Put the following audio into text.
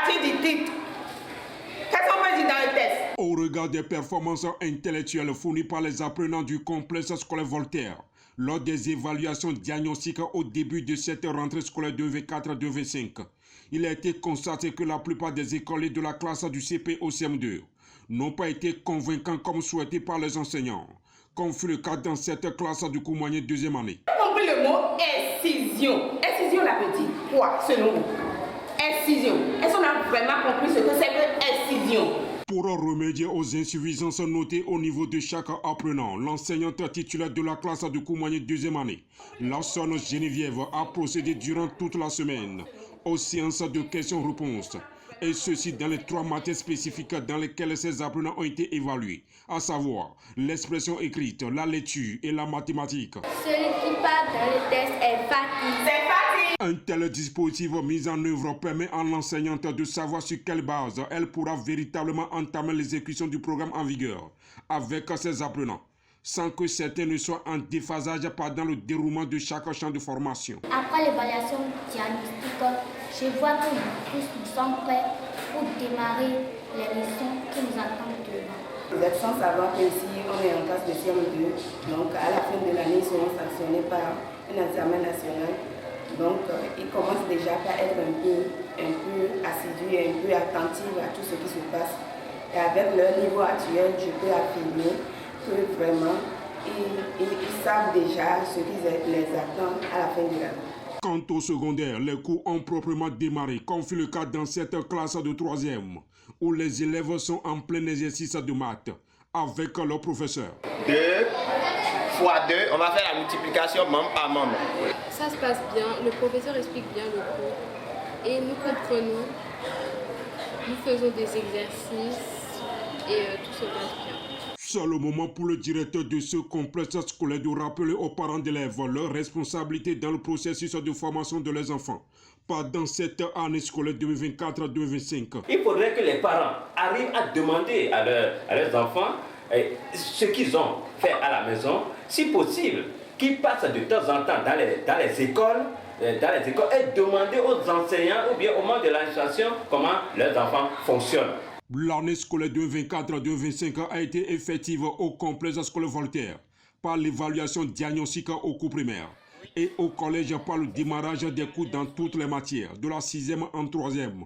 partir du titre. Qu'est-ce qu'on peut dire dans le test? Au regard des performances intellectuelles fournies par les apprenants du complexe scolaire Voltaire, lors des évaluations diagnostiques au début de cette rentrée scolaire 2024-2025, il a été constaté que la plupart des écoliers de la classe du CP au CM2 n'ont pas été convaincants comme souhaité par les enseignants, comme fut le cas dans cette classe du Koumoigné deuxième année. Vous avez compris le mot incision. Incision, la petite. Quoi, selon vous? Incision. Est-ce qu'on a vraiment compris ce que c'est que incision? Pour remédier aux insuffisances notées au niveau de chaque apprenant, l'enseignante titulaire de la classe du Koumoigné deuxième année, la sœur Geneviève, a procédé durant toute la semaine aux séances de questions-réponses. Et ceci dans les 3 matières spécifiques dans lesquelles ces apprenants ont été évalués, à savoir l'expression écrite, la lecture et la mathématique. Celui qui part dans le test est fatigué. C'est parti! Un tel dispositif mis en œuvre permet à l'enseignante de savoir sur quelle base elle pourra véritablement entamer l'exécution du programme en vigueur avec ses apprenants, sans que certains ne soient en déphasage pendant le déroulement de chaque champ de formation. Après l'évaluation diagnostique, je vois que nous tous nous sommes prêts pour démarrer les leçons qui nous attendent demain. Vous êtes sans savoir qu'ici, on est en classe de CM2, donc à la fin de l'année, ils seront sanctionnés par un examen national. Donc, ils commencent déjà par être un peu assidus et un peu attentifs à tout ce qui se passe. Et avec leur niveau actuel, je peux affirmer que vraiment, ils savent déjà ce qui les attend à la fin de l'année. Quant au secondaire, les cours ont proprement démarré, comme fut le cas dans cette classe de 3e, où les élèves sont en plein exercice de maths avec leur professeur. 2 fois 2, on va faire la multiplication membre par membre. Ça se passe bien, le professeur explique bien le cours et nous comprenons, nous faisons des exercices et tout se passe bien. C'est le moment pour le directeur de ce complexe scolaire de rappeler aux parents d'élèves leur responsabilité dans le processus de formation de leurs enfants pendant cette année scolaire 2024-2025. Il faudrait que les parents arrivent à demander à leurs enfants ce qu'ils ont fait à la maison, si possible, qu'ils passent de temps en temps dans les écoles et demander aux enseignants ou bien au moment de l'administration comment leurs enfants fonctionnent. L'année scolaire 2024-2025 a été effective au complexe scolaire Voltaire par l'évaluation diagnostique au cours primaire et au collège par le démarrage des cours dans toutes les matières, de la 6e en 3e.